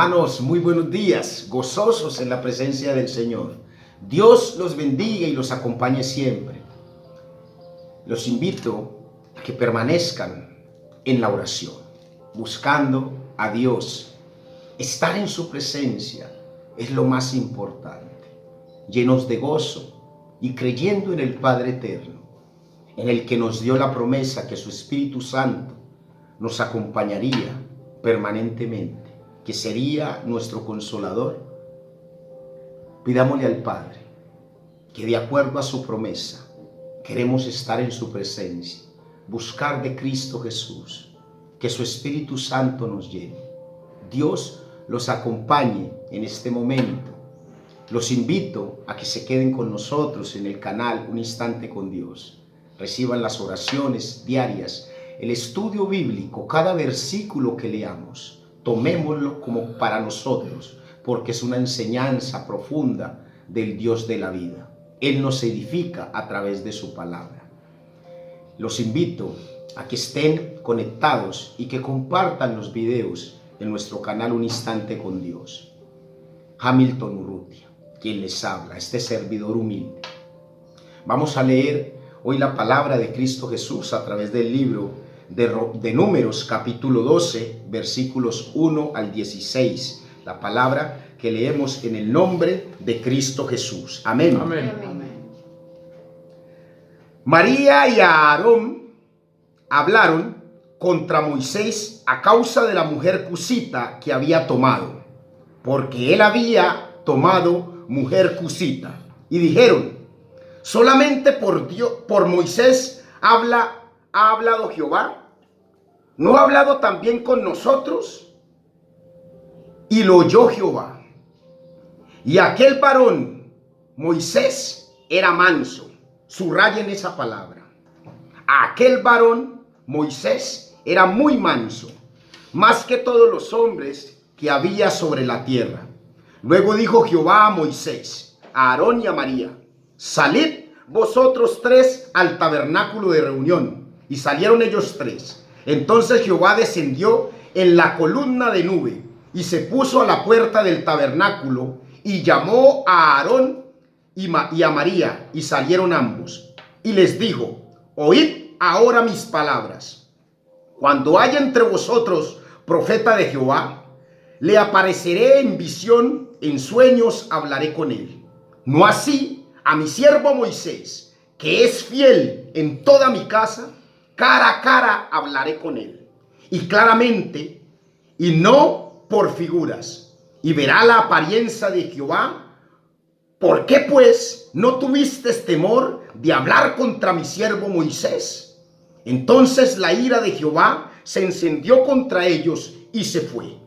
Hermanos, muy buenos días, gozosos en la presencia del Señor. Dios los bendiga y los acompañe siempre. Los invito a que permanezcan en la oración, buscando a Dios. Estar en su presencia es lo más importante, llenos de gozo y creyendo en el Padre Eterno, en el que nos dio la promesa que su Espíritu Santo nos acompañaría permanentemente, que sería nuestro consolador. Pidámosle al Padre que, de acuerdo a su promesa, queremos estar en su presencia, buscar de Cristo Jesús, que su Espíritu Santo nos llene. Dios los acompañe en este momento. Los invito a que se queden con nosotros en el canal Un Instante con Dios. Reciban las oraciones diarias, el estudio bíblico, cada versículo que leamos. Tomémoslo como para nosotros, porque es una enseñanza profunda del Dios de la vida. Él nos edifica a través de su palabra. Los invito a que estén conectados y que compartan los videos en nuestro canal Un Instante con Dios. Hamilton Urrutia, quien les habla, este servidor humilde. Vamos a leer hoy la palabra de Cristo Jesús a través del libro de Números, capítulo 12, versículos 1 al 16. La palabra que leemos en el nombre de Cristo Jesús. Amén. Amén. María y Aarón hablaron contra Moisés a causa de la mujer cusita que había tomado, porque él había tomado mujer cusita. Y dijeron: solamente por Moisés ha hablado Jehová. ¿No ha hablado también con nosotros? Y lo oyó Jehová. Y aquel varón, Moisés, era manso. Subrayen esa palabra. Aquel varón, Moisés, era muy manso, más que todos los hombres que había sobre la tierra. Luego dijo Jehová a Moisés, a Aarón y a María: salid vosotros tres al tabernáculo de reunión. Y salieron ellos tres. Entonces Jehová descendió en la columna de nube y se puso a la puerta del tabernáculo y llamó a Aarón y a María, y salieron ambos. Y les dijo: oíd ahora mis palabras. Cuando haya entre vosotros profeta de Jehová, le apareceré en visión, en sueños hablaré con él. No así a mi siervo Moisés, que es fiel en toda mi casa. Cara a cara hablaré con él, y claramente, y no por figuras, y verá la apariencia de Jehová. ¿Por qué pues no tuviste temor de hablar contra mi siervo Moisés? Entonces la ira de Jehová se encendió contra ellos y se fue.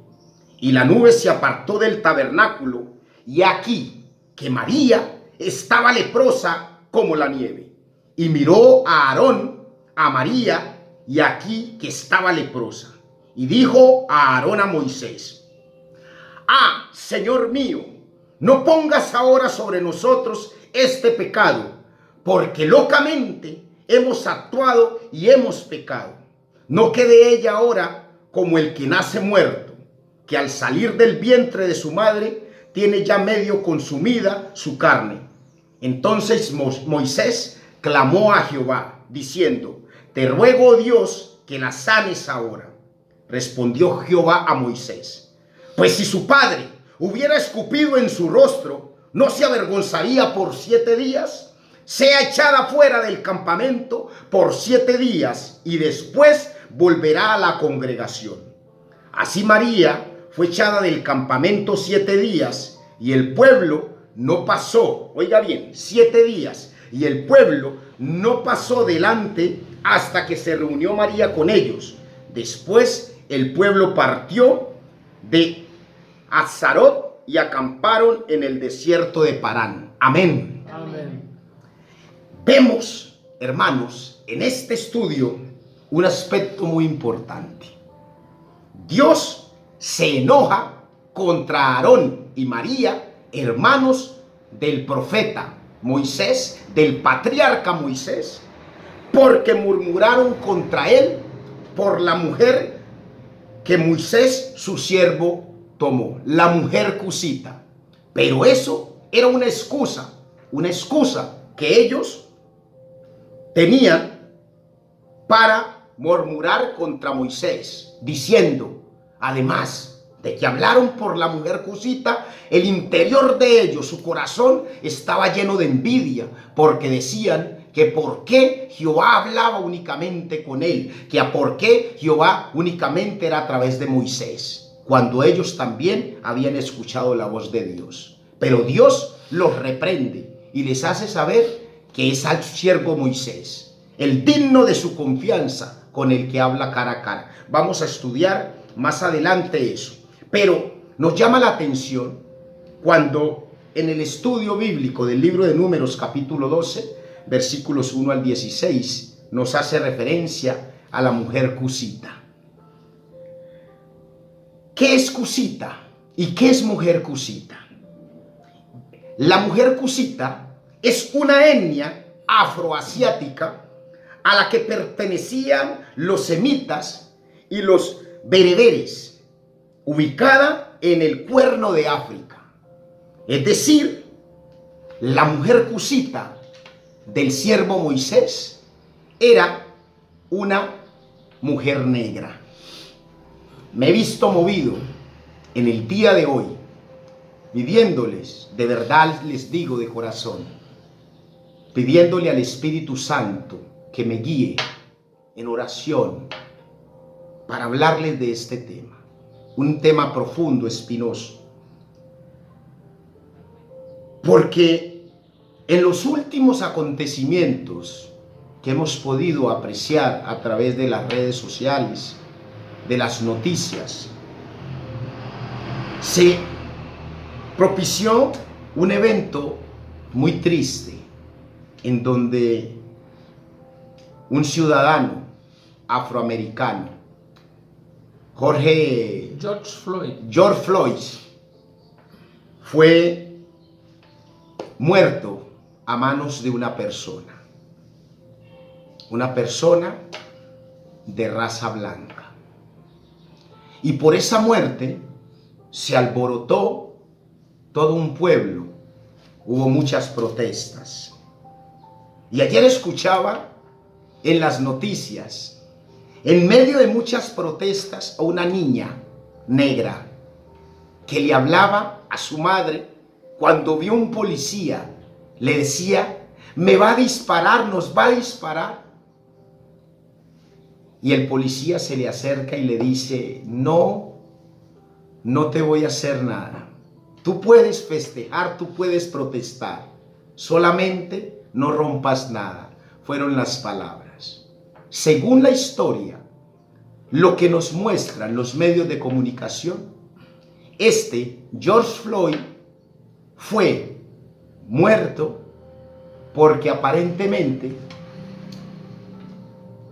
Y la nube se apartó del tabernáculo, y aquí que María estaba leprosa como la nieve. Y miró a Aarón, a María, y aquí que estaba leprosa. Y dijo a Aarón a Moisés: ah, Señor mío, no pongas ahora sobre nosotros este pecado, porque locamente hemos actuado y hemos pecado. No quede ella ahora como el que nace muerto, que al salir del vientre de su madre tiene ya medio consumida su carne. Entonces Moisés clamó a Jehová, diciendo: te ruego, oh Dios, que la sanes ahora. Respondió Jehová a Moisés: pues si su padre hubiera escupido en su rostro, ¿no se avergonzaría por 7 días? Sea echada fuera del campamento por 7 días, y después volverá a la congregación. Así María fue echada del campamento 7 días, y el pueblo no pasó, oiga bien, 7 días, y el pueblo no pasó delante hasta que se reunió María con ellos. Después el pueblo partió de Azarot y acamparon en el desierto de Parán. Amén. Amén. Vemos, hermanos, en este estudio un aspecto muy importante. Dios se enoja contra Aarón y María, hermanos del profeta Moisés, del patriarca Moisés, porque murmuraron contra él por la mujer que Moisés, su siervo, tomó, la mujer cusita. Pero eso era una excusa que ellos tenían para murmurar contra Moisés, diciendo, además de que hablaron por la mujer cusita, el interior de ellos, su corazón, estaba lleno de envidia, porque decían que por qué Jehová hablaba únicamente con él, que a por qué Jehová únicamente era a través de Moisés, cuando ellos también habían escuchado la voz de Dios. Pero Dios los reprende y les hace saber que es al siervo Moisés, el digno de su confianza, con el que habla cara a cara. Vamos a estudiar más adelante eso. Pero nos llama la atención cuando en el estudio bíblico del libro de Números capítulo 12, versículos 1 al 16, nos hace referencia a la mujer cusita. ¿Qué es cusita y qué es mujer cusita? La mujer cusita es una etnia afroasiática a la que pertenecían los semitas y los bereberes, ubicada en el Cuerno de África. Es decir, la mujer cusita del siervo Moisés era una mujer negra. Me he visto movido en el día de hoy, pidiéndoles, de verdad les digo de corazón, pidiéndole al Espíritu Santo que me guíe en oración para hablarles de este tema, un tema profundo, espinoso, porque en los últimos acontecimientos que hemos podido apreciar a través de las redes sociales, de las noticias, se propició un evento muy triste en donde un ciudadano afroamericano, George Floyd, fue muerto a manos de una persona de raza blanca. Y por esa muerte se alborotó todo un pueblo, hubo muchas protestas. Y ayer escuchaba en las noticias, en medio de muchas protestas, a una niña negra que le hablaba a su madre cuando vio un policía, le decía, me va a disparar, nos va a disparar. Y el policía se le acerca y le dice, no te voy a hacer nada. Tú puedes festejar, tú puedes protestar, solamente no rompas nada. Fueron las palabras. Según la historia, lo que nos muestran los medios de comunicación, George Floyd fue muerto porque aparentemente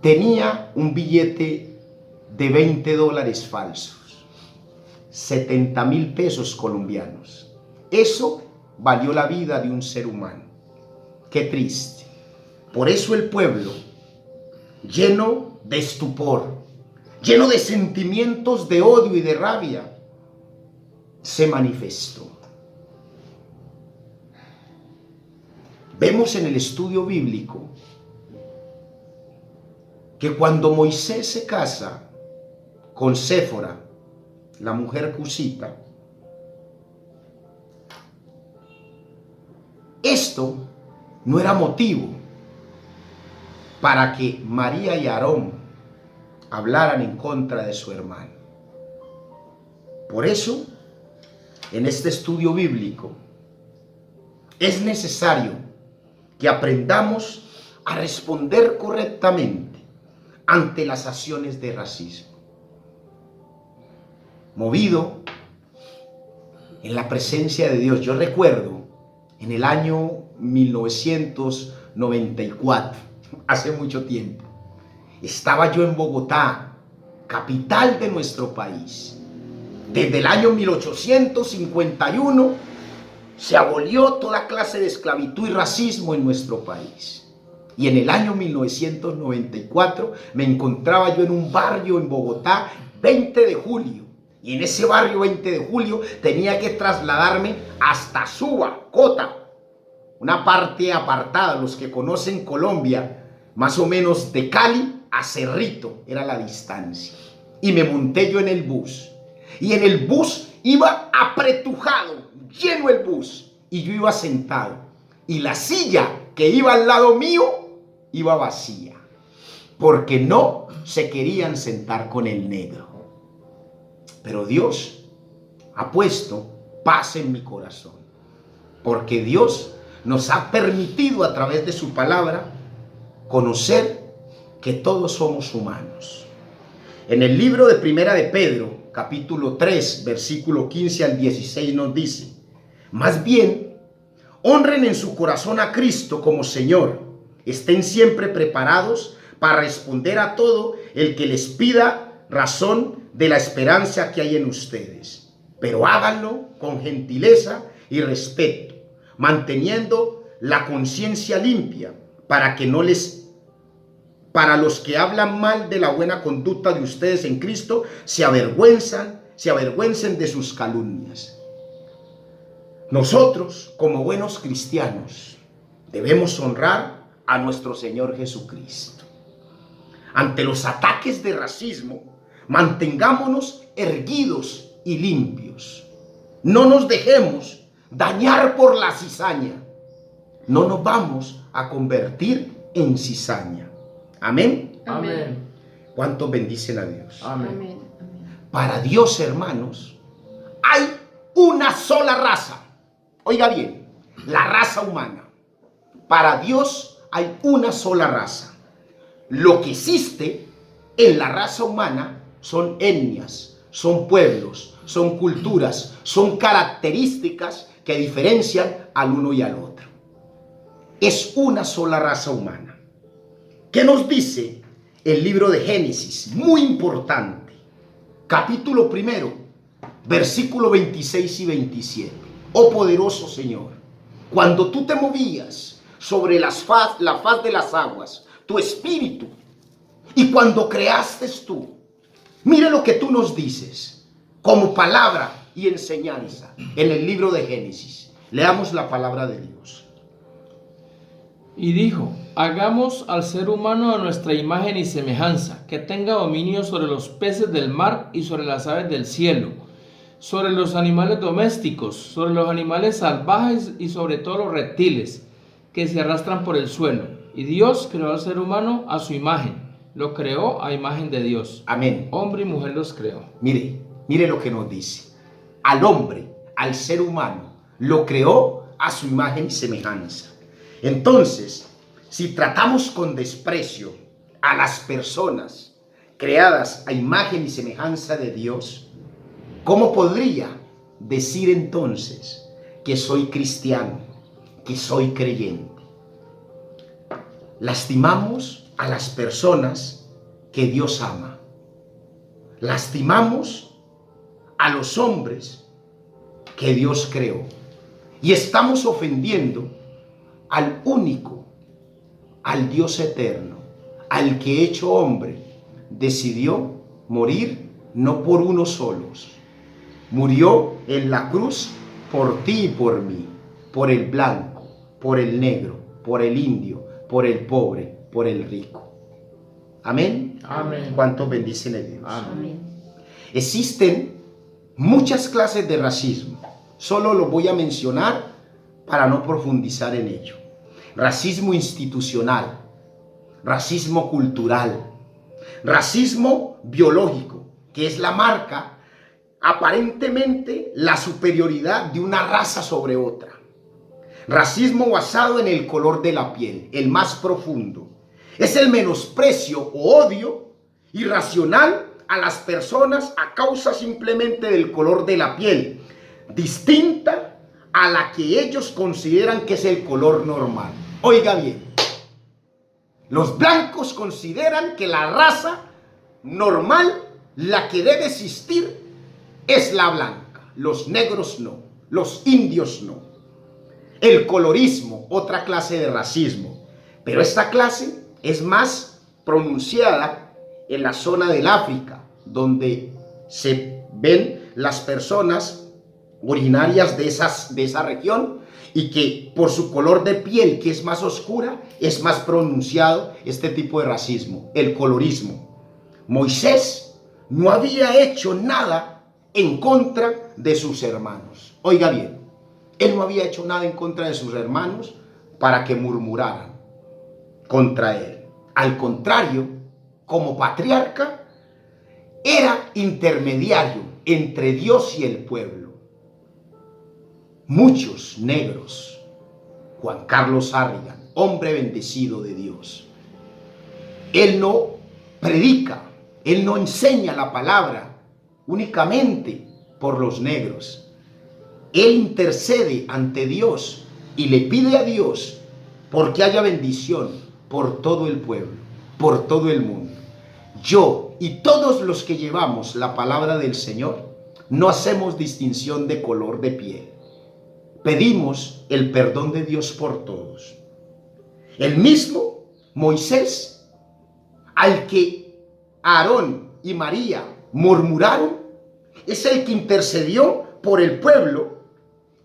tenía un billete de $20 falsos, 70,000 pesos colombianos. Eso valió la vida de un ser humano. Qué triste. Por eso el pueblo, lleno de estupor, lleno de sentimientos de odio y de rabia, se manifestó. Vemos en el estudio bíblico que cuando Moisés se casa con Séfora, la mujer cusita, esto no era motivo para que María y Aarón hablaran en contra de su hermano. Por eso, en este estudio bíblico, es necesario que aprendamos a responder correctamente ante las acciones de racismo. Movido en la presencia de Dios, yo recuerdo en el año 1994, hace mucho tiempo, estaba yo en Bogotá, capital de nuestro país. Desde el año 1851 se abolió toda clase de esclavitud y racismo en nuestro país. Y en el año 1994 me encontraba yo en un barrio en Bogotá, 20 de julio, Y en ese barrio 20 de julio tenía que trasladarme hasta Suba, Cota, una parte apartada. Los que conocen Colombia, más o menos de Cali a Cerrito era la distancia. Y me monté yo en el bus. Y en el bus iba apretujado, lleno el bus. Y yo iba sentado. Y la silla que iba al lado mío iba vacía. Porque no se querían sentar con el negro. Pero Dios ha puesto paz en mi corazón. Porque Dios nos ha permitido a través de su palabra conocer que todos somos humanos. En el libro de Primera de Pedro, capítulo 3, versículo 15 al 16 nos dice: más bien, honren en su corazón a Cristo como Señor. Estén siempre preparados para responder a todo el que les pida razón de la esperanza que hay en ustedes. Pero háganlo con gentileza y respeto, manteniendo la conciencia limpia para los que hablan mal de la buena conducta de ustedes en Cristo, se avergüencen de sus calumnias. Nosotros, como buenos cristianos, debemos honrar a nuestro Señor Jesucristo. Ante los ataques de racismo, mantengámonos erguidos y limpios. No nos dejemos dañar por la cizaña. No nos vamos a convertir en cizaña. Amén. Amén. ¿Cuántos bendicen a Dios? Amén. Amén. Para Dios, hermanos, hay una sola raza. Oiga bien, la raza humana. Para Dios hay una sola raza. Lo que existe en la raza humana son etnias, son pueblos, son culturas, son características que diferencian al uno y al otro. Es una sola raza humana. ¿Qué nos dice el libro de Génesis? Muy importante. Capítulo 1, versículo 26 y 27. Oh poderoso Señor, cuando tú te movías sobre la faz de las aguas, tu espíritu, y cuando creaste tú, mire lo que tú nos dices como palabra y enseñanza en el libro de Génesis. Leamos la palabra de Dios. Y dijo: hagamos al ser humano a nuestra imagen y semejanza, que tenga dominio sobre los peces del mar y sobre las aves del cielo, sobre los animales domésticos, sobre los animales salvajes y sobre todos los reptiles que se arrastran por el suelo. Y Dios creó al ser humano a su imagen, lo creó a imagen de Dios. Amén. Hombre y mujer los creó. Mire lo que nos dice. Al hombre, al ser humano, lo creó a su imagen y semejanza. Entonces, si tratamos con desprecio a las personas creadas a imagen y semejanza de Dios, ¿cómo podría decir entonces que soy cristiano, que soy creyente? Lastimamos a las personas que Dios ama. Lastimamos a los hombres que Dios creó. Y estamos ofendiendo al único, al Dios eterno, al que hecho hombre decidió morir no por unos solos. Murió en la cruz por ti y por mí, por el blanco, por el negro, por el indio, por el pobre, por el rico. Amén. Amén. ¿Cuántos bendicen a Dios? Amén. Existen muchas clases de racismo. Solo lo voy a mencionar para no profundizar en ello. Racismo institucional, racismo cultural, racismo biológico, que es la marca, aparentemente, la superioridad de una raza sobre otra. Racismo basado en el color de la piel, el más profundo. Es el menosprecio o odio irracional a las personas a causa simplemente del color de la piel, distinta a la que ellos consideran que es el color normal. Oiga bien, los blancos consideran que la raza normal, la que debe existir, es la blanca. Los negros no, los indios no. El colorismo, otra clase de racismo, pero esta clase es más pronunciada en la zona del África, donde se ven las personas originarias de esa región y que por su color de piel, que es más oscura, es más pronunciado este tipo de racismo, el colorismo. Moisés no había hecho nada en contra de sus hermanos. Oiga bien, él no había hecho nada en contra de sus hermanos para que murmuraran contra él. Al contrario, como patriarca, era intermediario entre Dios y el pueblo. Muchos negros, Juan Carlos Harrigan, hombre bendecido de Dios, él no predica, él no enseña la palabra únicamente por los negros. Él intercede ante Dios y le pide a Dios porque haya bendición por todo el pueblo, por todo el mundo. Yo y todos los que llevamos la palabra del Señor no hacemos distinción de color de piel. Pedimos el perdón de Dios por todos. El mismo Moisés, al que Aarón y María murmuraron, es el que intercedió por el pueblo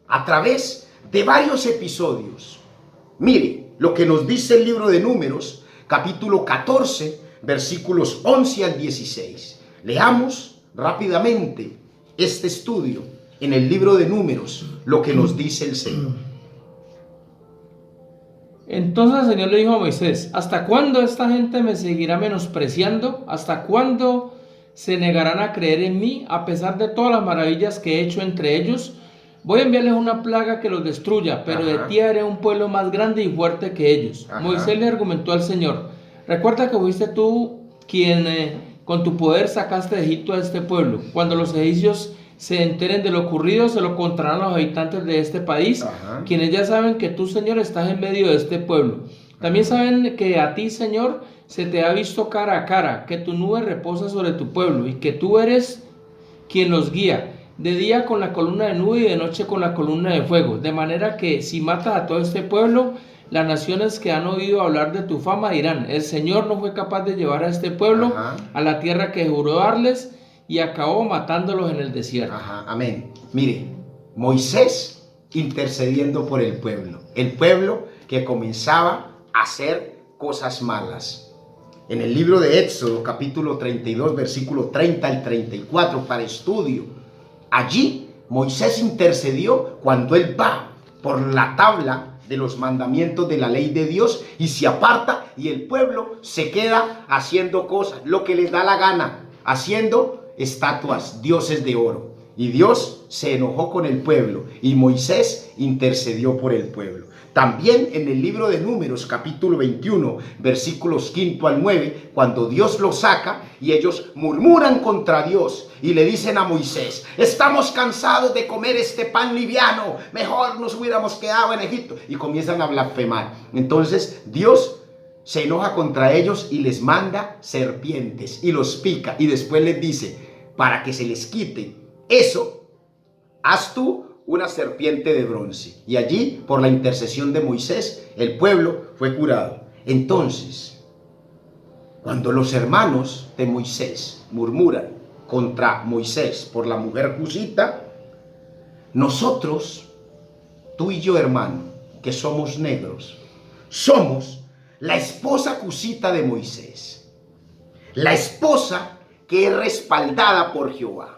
a través de varios episodios. Mire lo que nos dice el libro de Números, capítulo 14, versículos 11 al 16. Leamos rápidamente este estudio en el libro de Números, lo que nos dice el Señor. Entonces el Señor le dijo a Moisés: ¿hasta cuándo esta gente me seguirá menospreciando? ¿Hasta cuándo se negarán a creer en mí a pesar de todas las maravillas que he hecho entre ellos? Voy a enviarles una plaga que los destruya, pero de ti haré un pueblo más grande y fuerte que ellos. Moisés le argumentó al Señor: recuerda que fuiste tú quien con tu poder sacaste de Egipto a este pueblo. Cuando los egipcios se enteren de lo ocurrido, se lo contarán a los habitantes de este país, quienes ya saben que tú, Señor, estás en medio de este pueblo. También saben que a ti, Señor, se te ha visto cara a cara, que tu nube reposa sobre tu pueblo y que tú eres quien los guía, de día con la columna de nube y de noche con la columna de fuego. De manera que si matas a todo este pueblo, las naciones que han oído hablar de tu fama dirán: el Señor no fue capaz de llevar a este pueblo a la tierra que juró darles, y acabó matándolos en el desierto. Amén. Mire, Moisés intercediendo por el pueblo que comenzaba a hacer cosas malas. En el libro de Éxodo, capítulo 32, versículo 30 al 34, para estudio. Allí Moisés intercedió cuando él va por la tabla de los mandamientos de la ley de Dios y se aparta, y el pueblo se queda haciendo cosas, lo que les da la gana, haciendo estatuas, dioses de oro. Y Dios se enojó con el pueblo y Moisés intercedió por el pueblo. También en el libro de Números, capítulo 21, versículos 5 al 9, cuando Dios los saca y ellos murmuran contra Dios y le dicen a Moisés: estamos cansados de comer este pan liviano, mejor nos hubiéramos quedado en Egipto. Y comienzan a blasfemar. Entonces Dios se enoja contra ellos y les manda serpientes y los pica, y después les dice: para que se les quite eso, haz tú una serpiente de bronce. Y allí, por la intercesión de Moisés, el pueblo fue curado. Entonces, cuando los hermanos de Moisés murmuran contra Moisés por la mujer cusita, nosotros, tú y yo, hermano, que somos negros, somos la esposa cusita de Moisés, la esposa que es respaldada por Jehová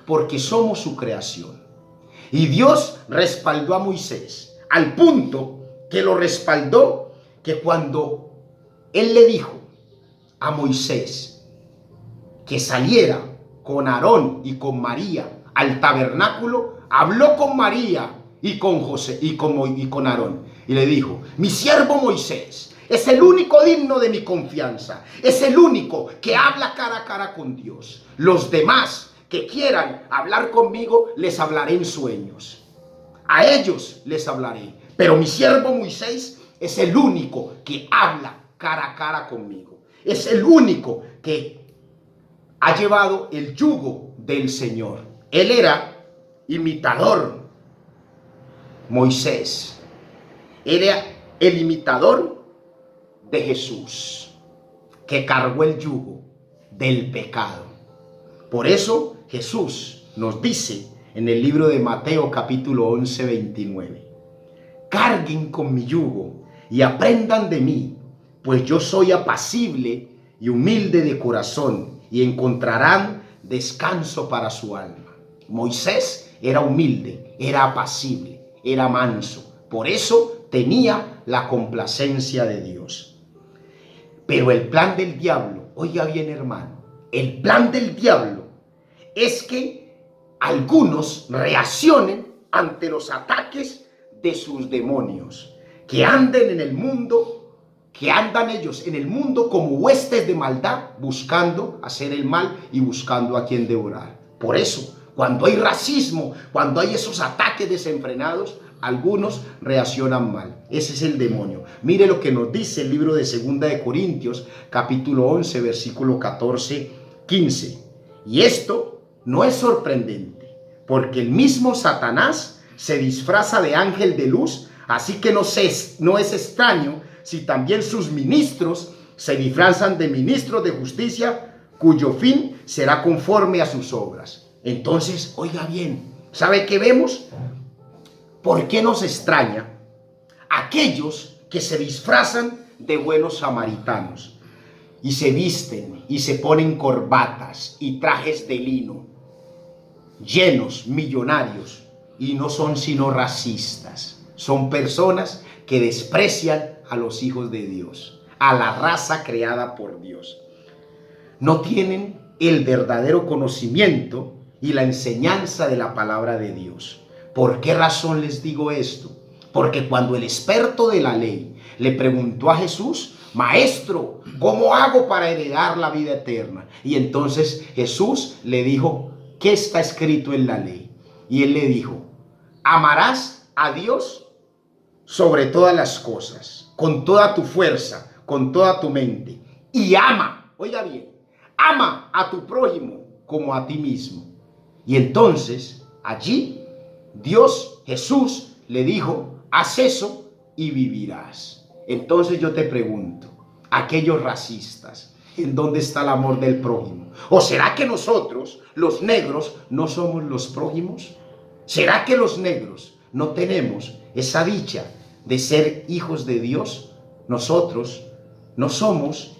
porque somos su creación. Y Dios respaldó a Moisés al punto que lo respaldó, que cuando él le dijo a Moisés que saliera con Aarón y con María al tabernáculo, habló con María y con José y con Aarón y le dijo: mi siervo Moisés es el único digno de mi confianza, es el único que habla cara a cara con Dios. Los demás que quieran hablar conmigo, les hablaré en sueños, a ellos les hablaré, pero mi siervo Moisés es el único que habla cara a cara conmigo, es el único que ha llevado el yugo del Señor. Él era imitador. Moisés era el imitador de Jesús, que cargó el yugo del pecado. Por eso Jesús nos dice en el libro de Mateo capítulo 11, 29, carguen con mi yugo y aprendan de mí, pues yo soy apacible y humilde de corazón, y encontrarán descanso para su alma. Moisés era humilde, era apacible, era manso, por eso tenía la complacencia de Dios. Pero el plan del diablo, oiga bien hermano, el plan del diablo es que algunos reaccionen ante los ataques de sus demonios, que anden en el mundo, que andan ellos en el mundo como huestes de maldad, buscando hacer el mal y buscando a quien devorar. Por eso, cuando hay racismo, cuando hay esos ataques desenfrenados, algunos reaccionan mal. Ese es el demonio. Mire lo que nos dice el libro de 2 de Corintios, capítulo 11, versículo 14, 15. Y esto no es sorprendente, porque el mismo Satanás se disfraza de ángel de luz, así que no es extraño si también sus ministros se disfrazan de ministros de justicia, cuyo fin será conforme a sus obras. Entonces, oiga bien, ¿sabe qué vemos? ¿Por qué nos extraña aquellos que se disfrazan de buenos samaritanos y se visten y se ponen corbatas y trajes de lino, llenos, millonarios, y no son sino racistas? Son personas que desprecian a los hijos de Dios, a la raza creada por Dios. No tienen el verdadero conocimiento y la enseñanza de la palabra de Dios. ¿Por qué razón les digo esto? Porque cuando el experto de la ley le preguntó a Jesús, Maestro, ¿cómo hago para heredar la vida eterna? Y entonces Jesús le dijo, ¿qué está escrito en la ley? Y él le dijo, amarás a Dios sobre todas las cosas, con toda tu fuerza, con toda tu mente, y ama, oiga bien, ama a tu prójimo como a ti mismo. Y entonces allí Dios, Jesús, le dijo, haz eso y vivirás. Entonces yo te pregunto, aquellos racistas, ¿en dónde está el amor del prójimo? ¿O será que nosotros, los negros, no somos los prójimos? ¿Será que los negros no tenemos esa dicha de ser hijos de Dios? Nosotros no somos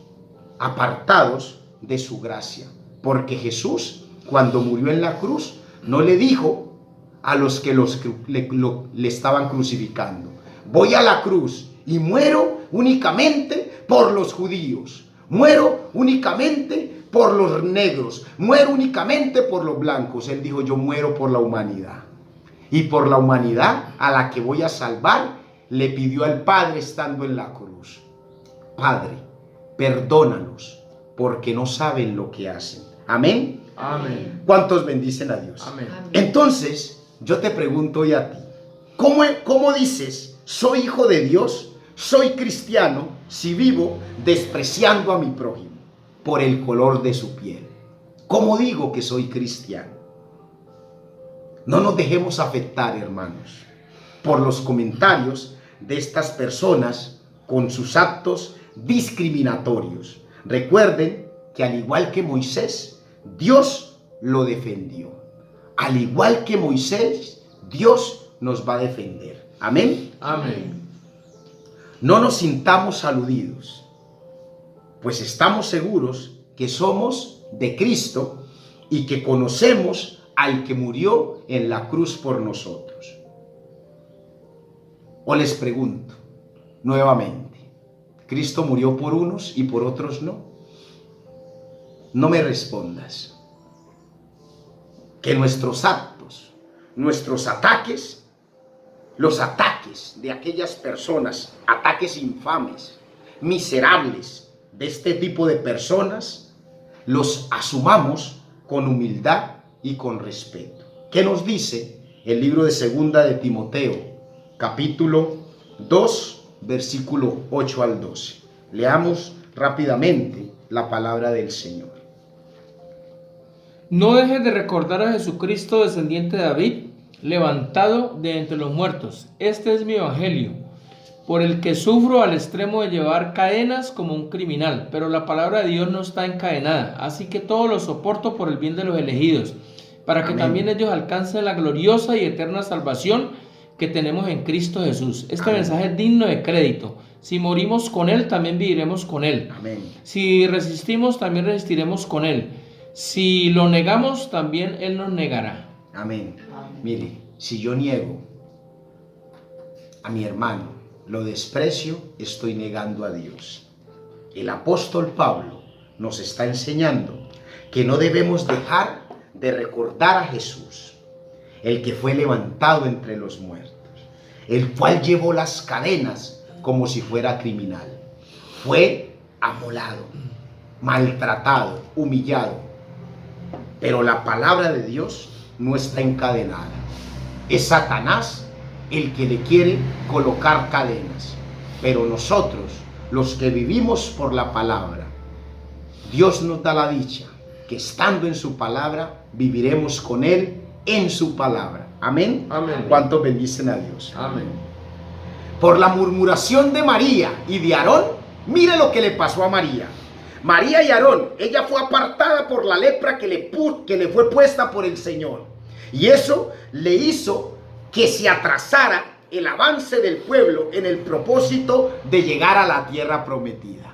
apartados de su gracia, porque Jesús, cuando murió en la cruz, no le dijo a los que le estaban crucificando, voy a la cruz y muero únicamente por los judíos, muero únicamente por los negros, muero únicamente por los blancos. Él dijo, yo muero por la humanidad, y por la humanidad a la que voy a salvar, le pidió al Padre estando en la cruz, Padre, perdónalos, porque no saben lo que hacen. Amén. Amén. ¿Cuántos bendicen a Dios? Amén. Entonces, yo te pregunto hoy a ti, ¿cómo dices, soy hijo de Dios, soy cristiano, si vivo despreciando a mi prójimo por el color de su piel? ¿Cómo digo que soy cristiano? No nos dejemos afectar, hermanos, por los comentarios de estas personas con sus actos discriminatorios. Recuerden que al igual que Moisés, Dios lo defendió. Al igual que Moisés, Dios nos va a defender. Amén. Amén. No nos sintamos aludidos, pues estamos seguros que somos de Cristo y que conocemos al que murió en la cruz por nosotros. O les pregunto nuevamente, ¿Cristo murió por unos y por otros no? No me respondas. Que nuestros actos, nuestros ataques, los ataques de aquellas personas, ataques infames, miserables de este tipo de personas, los asumamos con humildad y con respeto. ¿Qué nos dice el libro de 2 de Timoteo, capítulo 2, versículo 8 al 12? Leamos rápidamente la palabra del Señor. No dejes de recordar a Jesucristo, descendiente de David, levantado de entre los muertos. Este es mi evangelio. por el que sufro al extremo de llevar cadenas como un criminal, pero la palabra de Dios no está encadenada, así que todo lo soporto por el bien de los elegidos, para que Amén. también ellos alcancen la gloriosa y eterna salvación que tenemos en Cristo Jesús. Este Amén. mensaje es digno de crédito. Si morimos con Él, también viviremos con Él. Amén. Si resistimos, también resistiremos con Él. Si lo negamos, también Él nos negará. Amén. Mire, si yo niego a mi hermano, lo desprecio, estoy negando a Dios. El apóstol Pablo nos está enseñando que no debemos dejar de recordar a Jesús, el que fue levantado entre los muertos, el cual llevó las cadenas como si fuera criminal. Fue amolado, maltratado, humillado, pero la palabra de Dios no está encadenada. Es Satanás el que le quiere colocar cadenas, pero nosotros, los que vivimos por la palabra, Dios nos da la dicha que estando en su palabra viviremos con Él en su palabra. Amén. Amén. ¿Cuántos bendicen a Dios? Amén. Por la murmuración de María y de Aarón, mire lo que le pasó a María. María y Aarón, ella fue apartada por la lepra que le fue puesta por el Señor. Y eso le hizo que se atrasara el avance del pueblo en el propósito de llegar a la tierra prometida.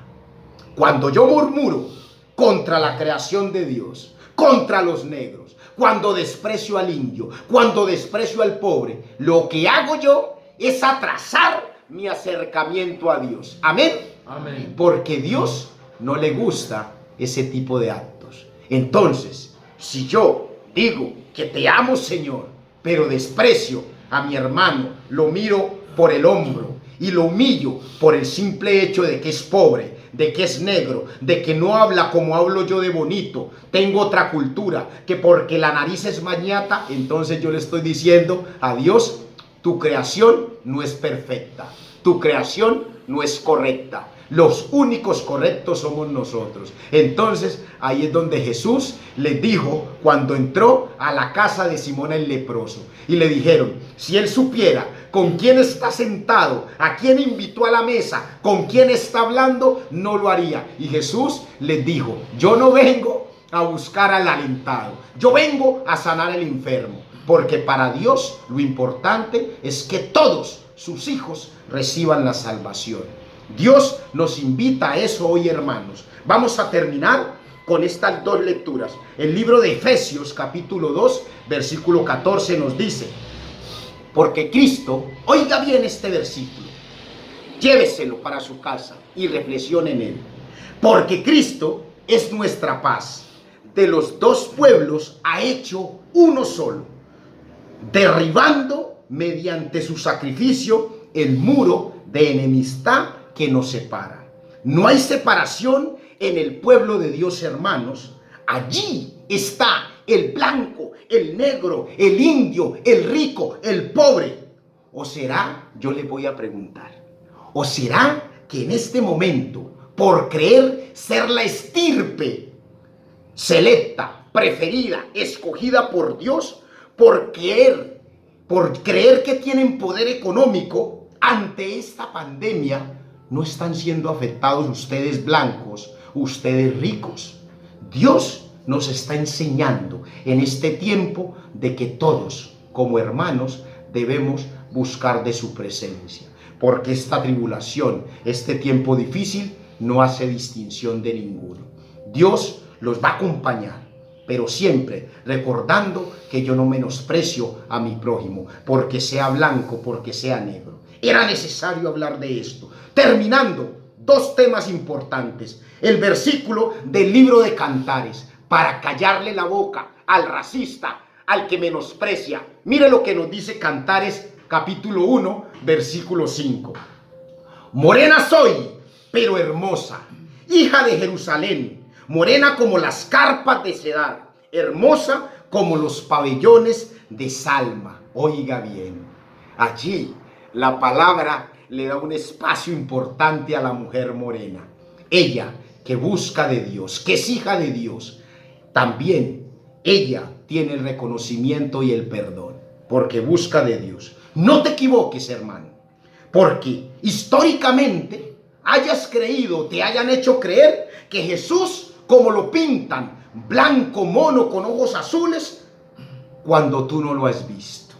Cuando yo murmuro contra la creación de Dios, contra los negros, cuando desprecio al indio, cuando desprecio al pobre, lo que hago yo es atrasar mi acercamiento a Dios. Amén. Amén. Porque Dios no le gusta ese tipo de actos. Entonces, si yo digo que te amo, Señor, pero desprecio a mi hermano, lo miro por el hombro y lo humillo por el simple hecho de que es pobre, de que es negro, de que no habla como hablo yo de bonito, tengo otra cultura, que porque la nariz es mañata, entonces yo le estoy diciendo a Dios, tu creación no es perfecta, tu creación no es correcta. Los únicos correctos somos nosotros. Entonces ahí es donde Jesús les dijo cuando entró a la casa de Simón el leproso y le dijeron, si él supiera con quién está sentado, a quién invitó a la mesa, con quién está hablando, no lo haría. Y Jesús les dijo, yo no vengo a buscar al alentado, yo vengo a sanar al enfermo, porque para Dios lo importante es que todos sus hijos reciban la salvación. Dios nos invita a eso hoy, hermanos. Vamos a terminar con estas dos lecturas. El libro de Efesios capítulo 2 versículo 14 nos dice, porque Cristo, oiga bien este versículo, lléveselo para su casa y reflexione en él, porque Cristo es nuestra paz, de los dos pueblos ha hecho uno solo, derribando mediante su sacrificio el muro de enemistad que nos separa. No hay separación en el pueblo de Dios, hermanos. Allí está el blanco, el negro, el indio, el rico, el pobre. ¿O será, yo le voy a preguntar, o será que en este momento, por creer ser la estirpe selecta, preferida, escogida por Dios, por creer que tienen poder económico ante esta pandemia, no están siendo afectados ustedes blancos, ustedes ricos? Dios nos está enseñando en este tiempo de que todos, como hermanos, debemos buscar de su presencia, porque esta tribulación, este tiempo difícil, no hace distinción de ninguno. Dios los va a acompañar, pero siempre recordando que yo no menosprecio a mi prójimo, porque sea blanco, porque sea negro. Era necesario hablar de esto. Terminando, dos temas importantes. El versículo del libro de Cantares, para callarle la boca al racista, al que menosprecia. Mire lo que nos dice Cantares, capítulo 1, versículo 5. Morena soy, pero hermosa, hija de Jerusalén, morena como las carpas de Cedar, hermosa como los pabellones de Salma. Oiga bien, allí la palabra le da un espacio importante a la mujer morena. Ella que busca de Dios, que es hija de Dios, también ella tiene el reconocimiento y el perdón, porque busca de Dios. No te equivoques, hermano, Porque históricamente hayas creído, te hayan hecho creer que Jesús, como lo pintan, blanco, mono, con ojos azules, cuando tú no lo has visto.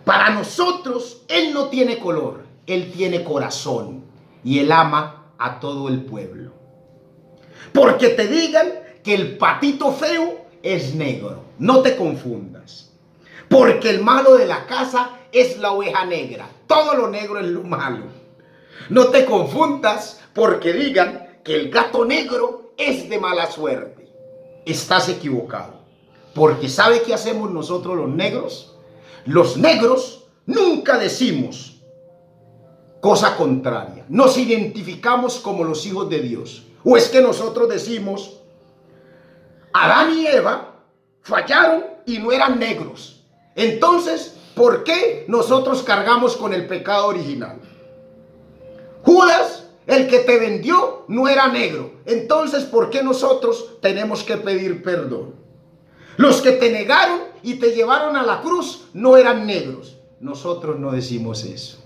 Para nosotros, Él no tiene color, Él tiene corazón y Él ama a todo el pueblo. Porque te digan que el patito feo es negro, no te confundas. Porque el malo de la casa es la oveja negra, todo lo negro es lo malo. No te confundas porque digan que el gato negro es de mala suerte. Estás equivocado. Porque ¿sabe qué hacemos nosotros los negros? Los negros nunca decimos cosa contraria. Nos identificamos como los hijos de Dios. O es que nosotros decimos, Adán y Eva fallaron y no eran negros. Entonces, ¿por qué nosotros cargamos con el pecado original? Judas, el que te vendió, no era negro. Entonces, ¿por qué nosotros tenemos que pedir perdón? Los que te negaron y te llevaron a la cruz no eran negros. Nosotros no decimos eso.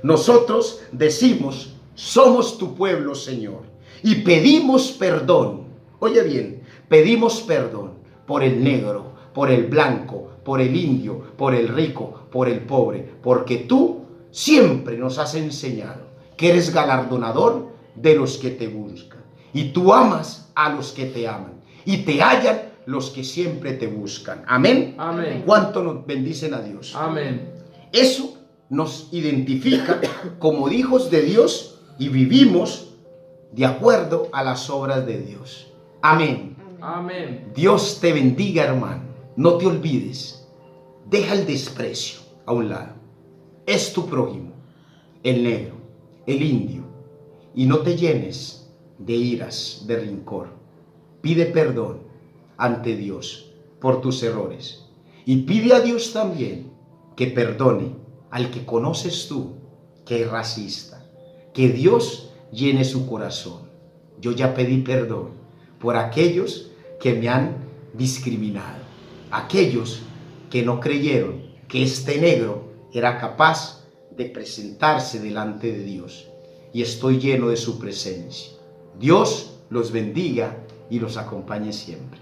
Nosotros decimos, somos tu pueblo, Señor, y pedimos perdón. Oye bien, pedimos perdón por el negro, por el blanco, por el indio, por el rico, por el pobre, porque tú siempre nos has enseñado que eres galardonador de los que te buscan, y tú amas a los que te aman, y te hallan los que siempre te buscan. Amén. Amén. ¿Cuánto nos bendicen a Dios? Amén. Eso nos identifica como hijos de Dios y vivimos de acuerdo a las obras de Dios. Amén. Amén. Dios te bendiga, hermano. No te olvides. Deja el desprecio a un lado. Es tu prójimo, el negro, el indio. Y no te llenes de iras, de rencor. Pide perdón ante Dios por tus errores. Y pide a Dios también que perdone al que conoces tú, que es racista. Que Dios llene su corazón. Yo ya pedí perdón por aquellos que me han discriminado. Aquellos que no creyeron que este negro era capaz de presentarse delante de Dios. Y estoy lleno de su presencia. Dios los bendiga y los acompañe siempre.